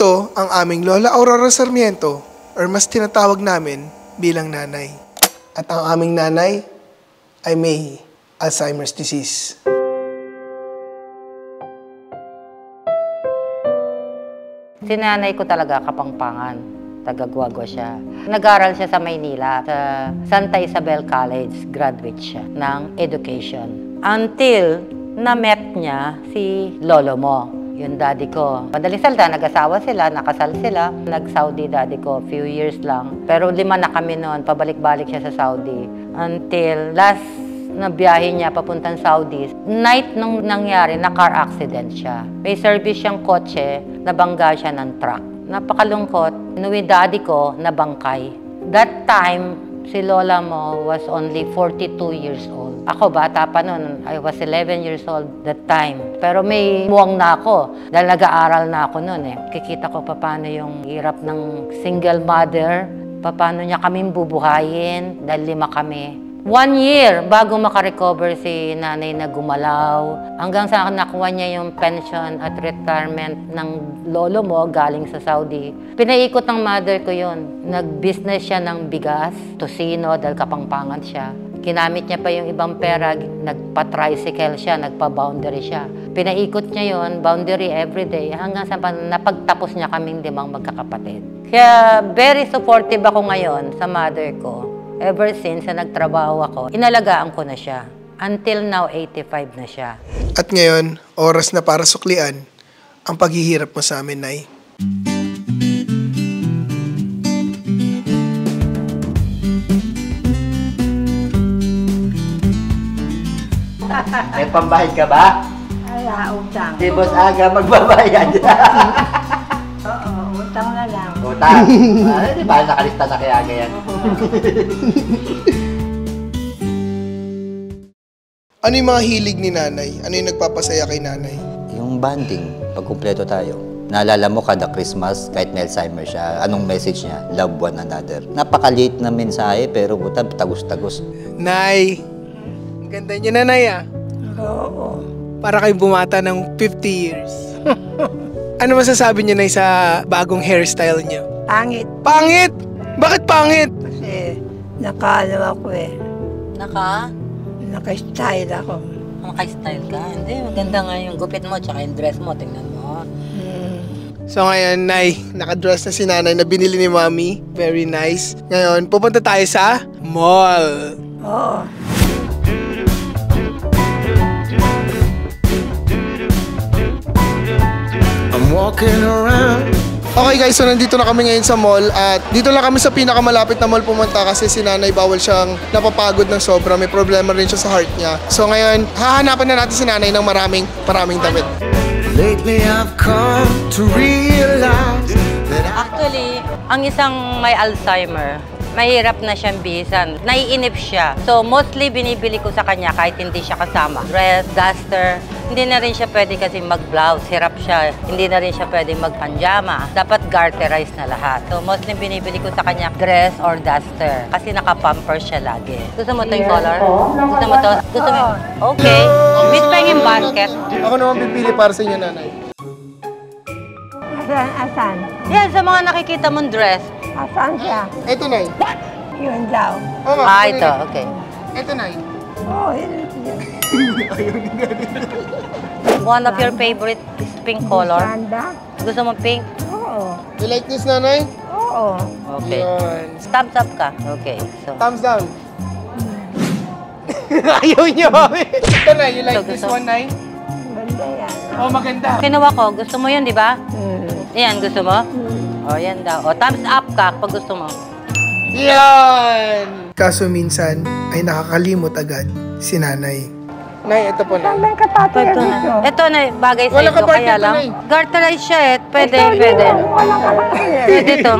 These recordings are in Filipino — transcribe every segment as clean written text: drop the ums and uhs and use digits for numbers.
Ito ang aming Lola Aurora Sarmiento or mas tinatawag namin bilang nanay. At ang aming nanay ay may Alzheimer's disease. Si nanay ko talaga kapangpangan. Taga-Guagua siya. Nag-aral siya sa Maynila, sa Santa Isabel College. Graduate siya ng education. Until na-met niya si lolo mo, yung daddy ko. Madaling salita, nag-asawa sila, nakasal sila. Nag-Saudi daddy ko, few years lang. Pero 5 na kami noon, pabalik-balik siya sa Saudi. Until last na biyahe niya papuntang Saudi, night nung nangyari, na car accident siya. May service siyang kotse, nabangga siya ng truck. Napakalungkot, inuwi daddy ko, nabangkay. That time, si lola mo was only 42 years old. Ako, bata pa noon. I was 11 years old that time. Pero may muwang na ako dahil nag-aaral na ako noon eh. Kikita ko paano yung hirap ng single mother, paano niya kaming bubuhayin dahil 5 kami. 1 year bago makarecover si nanay na gumalaw. Hanggang sa nakuha niya yung pension at retirement ng lolo mo galing sa Saudi. Pinaikot ng mother ko yun. Nag-business siya ng bigas, tosino dahil kapangpangan siya. Kinamit niya pa yung ibang pera, nagpa-tricycle siya, nagpa-boundary siya. Pinaikot niya yon, boundary everyday, hanggang sa napagtapos niya kaming 5 magkakapatid. Kaya very supportive ako ngayon sa mother ko. Ever since na nagtrabaho ako, inalagaan ko na siya. Until now, 85 na siya. At ngayon, oras na para suklian ang paghihirap mo sa amin, Nay. May pambayad ka ba? Wala, utang. Si Boss Aga magbabayad. Oo, utang na lang. Utang? Di ba nakalista na kaya ganyan? Ano yung mga hilig ni nanay? Ano yung nagpapasaya kay nanay? Yung bonding, pag kumpleto tayo. Naalala mo kada Christmas, kahit may Alzheimer siya, anong message niya? Love one another. Napakaliit na mensahe, pero butab, tagus-tagus. Nay, ang ganda niyo na, Nay, ah. Oo. Para kayo bumata ng 50 years. Ano masasabi niyo, Nay, sa bagong hairstyle niyo? Pangit. Pangit! Bakit pangit? Kasi nakalo ako eh. Naka-style ako. Naka-style ka? Hindi, maganda nga yung gupit mo, tsaka yung dress mo, tingnan mo. So ngayon, Nay, nakadress na si nanay na binili ni Mami. Very nice. Ngayon, pupunta tayo sa mall. Oo. I'm walking around. Okay guys, so nandito na kami ngayon sa mall at dito lang kami sa pinakamalapit na mall pumunta kasi si nanay bawal siyang napapagod ng sobra. May problema rin siya sa heart niya. So ngayon, hahanapan na natin si nanay ng maraming damit. Lately I've come to realize that Actually, ang isang may Alzheimer, mahirap na siyang bihisan. Naiinip siya. So, mostly binibili ko sa kanya kahit hindi siya kasama. Dress, duster. Hindi na rin siya pwede kasi mag-blouse. Hirap siya. Hindi na rin siya pwede mag-panjama. Dapat garterized na lahat. So, mostly binibili ko sa kanya dress or duster. Kasi naka-pamper siya lagi. Gusto mo to yung color? Gusto mo to? Gusto mo? Okay. Miss Peng yung basket. Ako naman pipili para sa inyo, nanay. Asan? Yan, sa mga nakikita mong dress. Asan siya? Ito, Nay. Yun daw. Oo, Ito. Okay. Ito, Nay. Oo, yun. One of your favorite is pink color. Ganda? Gusto mo pink? Oo. You like this, nanay? Oo. Okay. Yun. Thumbs up ka. Okay. So, Thumbs down. Ayaw niyo, Mami. Ito, Nay. You like So, this gusto? one, Nay? Ganda yan. Oh, maganda. kinuha ko. Gusto mo yun, di ba? Hmm. Yan, gusto mo? O, yan daw. O, thumbs up ka pag gusto mo. Yan! Kaso minsan ay nakakalimot agad si nanay. Nay, ito po, Nay. May kapatid dito. Ito na, bagay sa Wala ito. ka partner Kaya to, lang. Nay. Garterize siya eh. Pwede. Wala ka lang eh. Pwede to.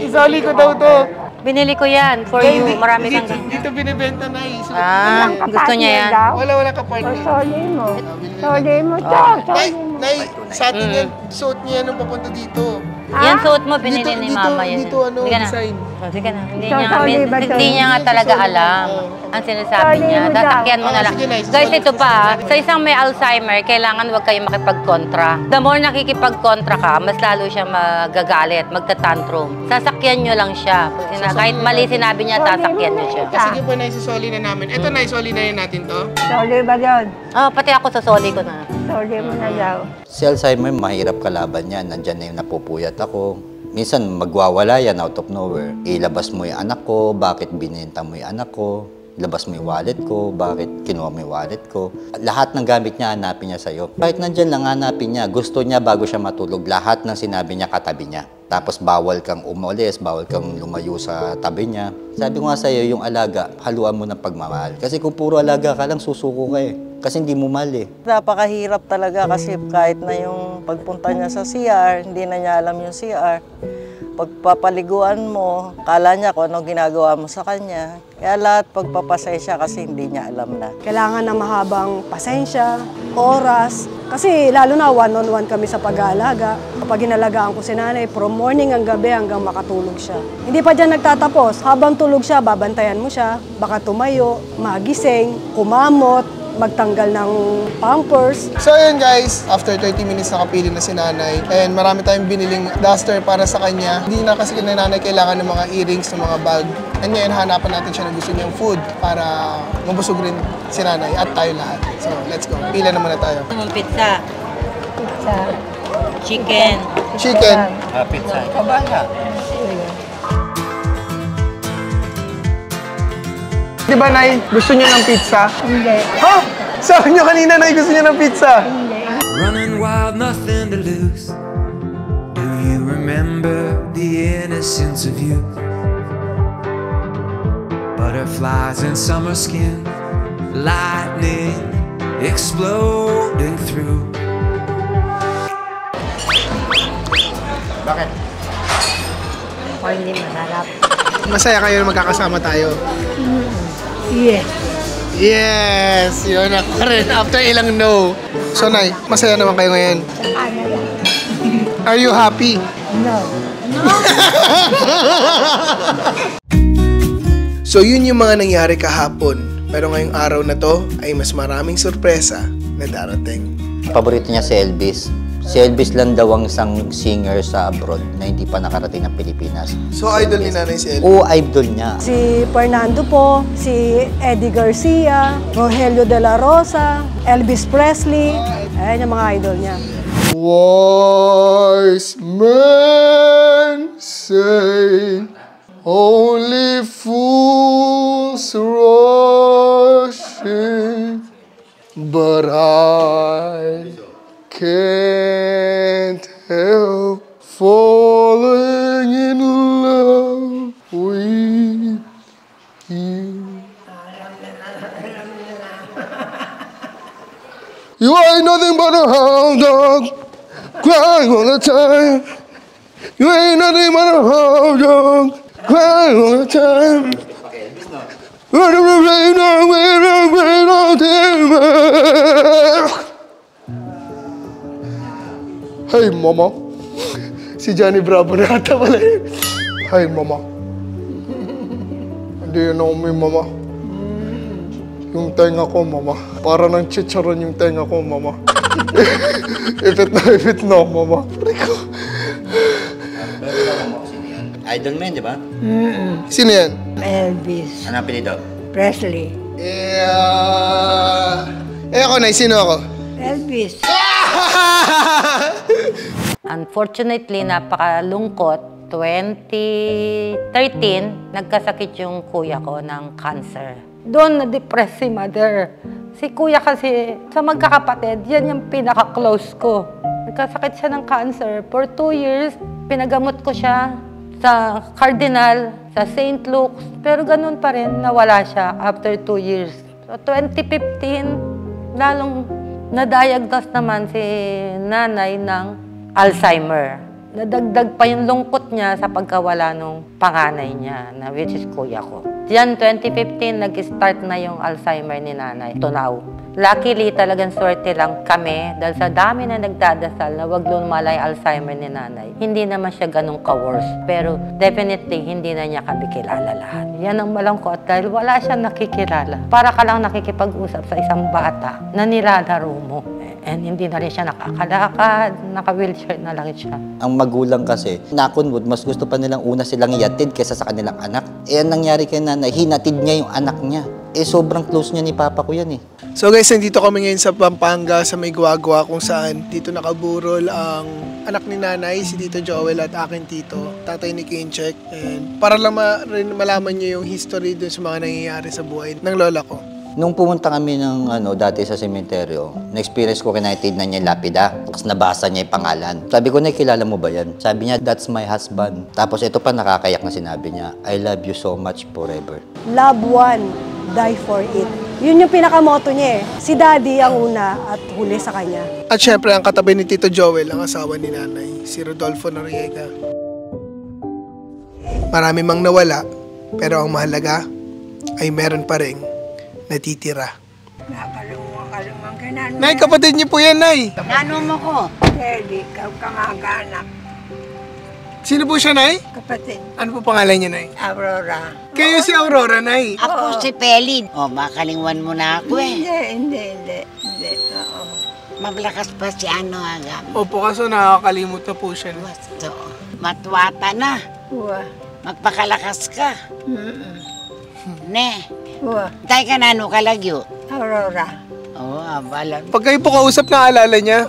Isali ko daw to. Binili ko yan for you. Marami kang... Dito binibenta, Nay. Gusto niya yan. Wala ka partner. Soli mo. Soli mo to. Nay, Soli mo. Nay, Sa atin yan, suot niya yan nung papunta dito. Yan suot mo, pinili Dito- ni dito- mama yan. dito, ano, Sige na. design. Oh, sige na. Hindi Ikaw, niya, nga, Tony, ba, hindi niya nga talaga alam ang sinasabi Tony, niya. mo Sasakyan mo daw. na lang. Sige na, Guys, sasakyan ito mo pa. Sa isang may Alzheimer, kailangan huwag kayong makipagkontra. The more nakikipagkontra ka, mas lalo siya magagalit, magtatantrum. Sasakyan nyo lang siya. Kahit mali sinabi niya, sasakyan nyo siya. Sige po, naisosoli na namin. Ito, naisoli na yan natin to. Soli ba yun? Oh, pati ako sa soli ko na. Soli mo na daw. Si Alzheimer, mahirap kalaban yan. Nandyan na yung napupuyat ako. Minsan, magwawala yan out of nowhere. Ilabas mo yung anak ko, bakit binenta mo yung anak ko? Ilabas mo yung wallet ko, bakit kinuha mo yung wallet ko? Lahat ng gamit niya, hanapin niya sa'yo. Kahit nandyan lang, hanapin niya. Gusto niya bago siya matulog, lahat ng sinabi niya katabi niya. Tapos bawal kang umalis, bawal kang lumayo sa tabi niya. Sabi ko nga sa'yo, yung alaga, haluan mo ng pagmamahal. Kasi kung puro alaga ka lang, susuko ka eh. Kasi hindi mo mahal eh. Napakahirap talaga kasi kahit na yung pagpunta niya sa CR, hindi na niya alam yung CR. Pagpapaliguan mo, kala niya kung ano ginagawa mo sa kanya. Kaya lahat pagpapasensya kasi hindi niya alam na. Kailangan ng mahabang pasensya, oras. Kasi lalo na one-on-one kami sa pag-aalaga. Kapag inalagaan ko si nanay, from morning hanggang gabi hanggang makatulog siya. Hindi pa dyan nagtatapos. Habang tulog siya, babantayan mo siya. Baka tumayo, magising, kumamot, magtanggal ng pampers. So ayun guys, after 30 minutes nakapili na si nanay. And marami tayong biniling duster para sa kanya. Hindi na kasi ni nanay kailangan ng mga earrings, ng mga bag. And ngayon hanapan natin siya na gusto niyang food para mabusog rin si nanay at tayo lahat. So let's go. Pila naman na tayo. Pizza, Pizza. chicken. Chicken. Pizza. Kabala. Di ba, Nay? Gusto niyo ng pizza? Hindi. Ha? Sabi niyo kanina, Nay, gusto niyo ng pizza. Running wild, nothing to lose. Do you remember the innocence of youth? Butterflies in summer skin, lightning exploding through. Bakit? O hindi masarap. Masaya kayo na magkakasama tayo. Yes. Yes! Yun ako rin. After ilang no. So, Nay, masaya naman kayo ngayon. Ano yan? Are you happy? No. So, yun yung mga nangyari kahapon. Pero ngayong araw na to ay mas maraming sorpresa na darating. Paborito niya si Elvis. Si Elvis lang daw ang isang singer sa abroad na hindi pa nakarating ng Pilipinas. So, idol ni nanay si El. Oo, idol niya. Si Fernando po, si Eddie Garcia, Rogelio de la Rosa, Elvis Presley. Ayan yung mga idol niya. Wise men say only fools rush in, but I can't help falling in love with you. You ain't nothing but a hound dog, crying all the time. You ain't nothing but a hound dog, crying all the time. Hey, mama. Si Johnny Bravo na ata pala yun. Hey, mama. Hindi yun ako may mama. Yung tenga ko, mama. Para ng chicharon yung tenga ko, mama. Ipit na, mama. Rico. Idol man, di ba? Sino yan? Elvis Ano ang apelido? Presley. Ako na, sino ako? Elvis. Unfortunately, napakalungkot. 2013, nagkasakit yung kuya ko ng cancer. Doon na-depress si mother. Si kuya kasi, sa magkakapatid, yan yung pinaka-close ko. Nagkasakit siya ng cancer. For 2 years, pinagamot ko siya sa Cardinal, sa St. Luke's. Pero ganun pa rin, nawala siya after 2 years. So 2015, lalong na-diagnose naman si nanay ng Alzheimer. Nadagdag pa yung lungkot niya sa pagkawala nung panganay niya, which is kuya ko. Diyan, 2015, nag-start na yung Alzheimer ni nanay. To now. Luckily, talagang swerte lang kami dahil sa dami na nagdadasal na wag lumalay Alzheimer ni nanay. Hindi naman siya ganun ka-worse. Pero definitely, hindi na niya kami kilala lahat. Yan ang malangkot dahil wala siyang nakikilala. Para ka lang nakikipag-usap sa isang bata na nilalaro mo. And hindi na rin siya nakakalakad, naka-wheelchair na lang siya. Ang magulang kasi, knock on wood, mas gusto pa nilang una silang iatid kaysa sa kanilang anak. Ang nangyari kay nanay, hinatid niya yung anak niya. Sobrang close niya ni papa ko yan So guys, nandito kami ngayon sa Pampanga, sa may Guagua, kung saan dito nakaburol ang anak ni nanay, si Tito Joel at aking tito, tatay ni Kincheck. And para lang malaman niyo yung history dun sa mga nangyayari sa buhay ng lola ko. Nung pumunta kami ng dati sa sementeryo, na-experience ko kinatid na niya yung lapida. Tapos nabasa niya yung pangalan. Sabi ko, nakilala mo ba yan? Sabi niya, that's my husband. Tapos ito pa nakakayak na sinabi niya, I love you so much forever. Love one, die for it. Yun yung pinakamoto niya eh. Si Daddy ang una at huli sa kanya. At syempre, ang katabi ni Tito Joel, ang asawa ni nanay, si Rodolfo Noriega. Marami mang nawala, pero ang mahalaga ay meron pa rin natitira. Nakalumang ka na. Nay, kapatid niyo po yan, Nay. Nano mo ko? Hindi, kamag-anak. Sino po siya, Nay? Kapatid, Ano po pangalan niya, Nay? Aurora. Kayo si Aurora, Nay. Ako si Pelid. O, makalingwan mo na ako eh. Hindi. Oo. Mablakas pa si ano agam. Opo, kaso nakakalimot na po siya. Gusto. Matwata na. Uwa. Magpakalakas ka. Ne. Uwa. Tay ka na ano kalagyo. Aurora. Oo, abala. Pag kayo po kausap, naalala niya.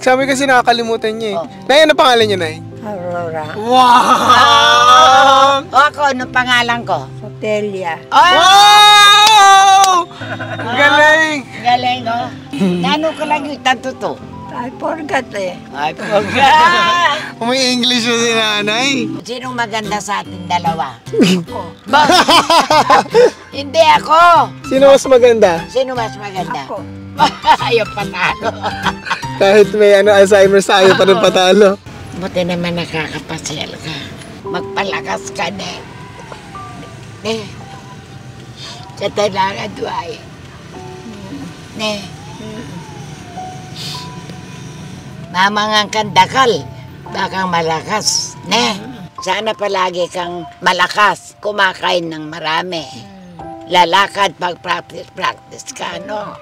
Sabi kasi nakakalimutan niya eh. Nay, ano pangalan niya, Nay? Aurora. Wow! O ako, anong pangalan ko? Sotelia. Wow! Galing! Galing ko. Nano kalagyo, tanto to. Ay, forgot eh. Ay, pagka. May English na si nanay. Sinong maganda sa ating dalawa? Ba? Hindi ako. Sino mas maganda? Sino mas maganda? Ako. Ayaw patalo. Kahit may Alzheimer's tayo pa rin patalo. Buti naman nakakapasyal ka. Magpalakas ka na. Sa talaga duay. Mamangang kandakal. Bakang malakas. Sana palagi kang malakas. Kumakain ng marami. Lalakad pag practice ka, no?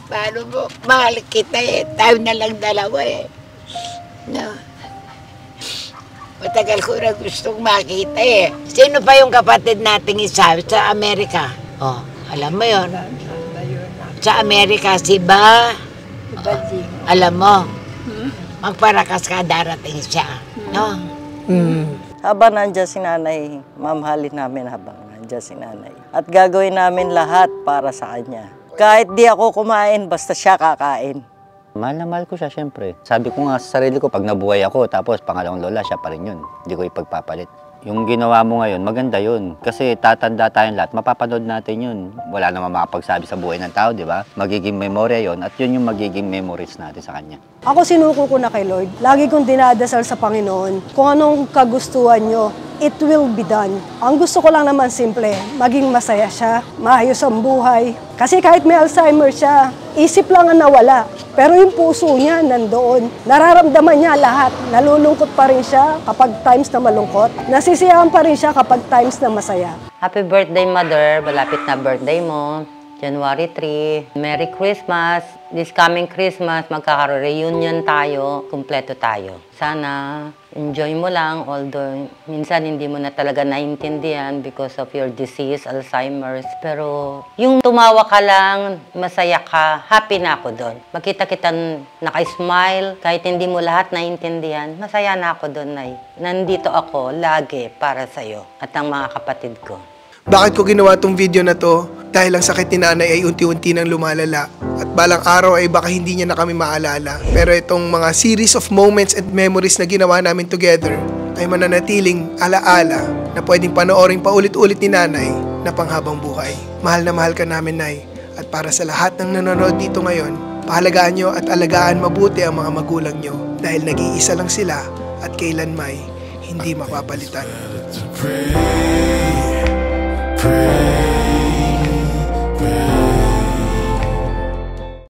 Paano mo? Mahal kita eh. Tayo na lang dalawa eh. No. Matagal ko na gustong makita eh. Sino pa yung kapatid nating isa sa Amerika? Oh, alam mo yon. Sa Amerika, si Ba? Alam mo, magparakas ka, darating siya. No? Habang nandiyan si nanay, mamahalin namin habang nandiyan si nanay. At gagawin namin lahat para sa kanya. Kahit di ako kumain, basta siya kakain. Mahal na mahal ko siya, syempre. Sabi ko nga sa sarili ko, pag nabuhay ako, tapos pangalawang lola, siya pa rin yun. Hindi ko ipagpapalit. Yung ginawa mo ngayon, maganda yun. Kasi tatanda tayong lahat, mapapanood natin yun. Wala naman makapagsabi sa buhay ng tao, di ba? Magiging memorya yun, at yun yung magiging memories natin sa kanya. Ako sinuko ko na kay Lord. Lagi kong dinadasal sa Panginoon. Kung anong kagustuhan nyo, it will be done. Ang gusto ko lang naman simple, maging masaya siya, maayos ang buhay. Kasi kahit may Alzheimer siya, isip lang ang nawala. Pero yung puso niya nandoon. Nararamdaman niya lahat. Nalulungkot pa rin siya kapag times na malungkot. Nasisiyahan pa rin siya kapag times na masaya. Happy birthday, Mother. Malapit na birthday mo. January 3. Merry Christmas. This coming Christmas, magkaka-reunion tayo. Kumpleto tayo. Sana enjoy mo lang, although minsan hindi mo na talaga naintindihan because of your disease, Alzheimer's. Pero yung tumawa ka lang, masaya ka, happy na ako doon. Makita kita naka-smile, kahit hindi mo lahat naintindihan, masaya na ako doon, Nay. Nandito ako lagi para sa'yo at ang mga kapatid ko. Bakit ko ginawa tong video na to? Dahil ang sakit ni nanay ay unti-unti nang lumalala. At balang araw ay baka hindi niya na kami maalala. Pero itong mga series of moments and memories na ginawa namin together ay mananatiling alaala na pwedeng panoorin paulit-ulit ni nanay na panghabang buhay. Mahal na mahal ka namin, Nay. At para sa lahat ng nanonood dito ngayon, pahalagaan nyo at alagaan mabuti ang mga magulang nyo dahil nag-iisa lang sila at kailanmay hindi mapapalitan. Pray.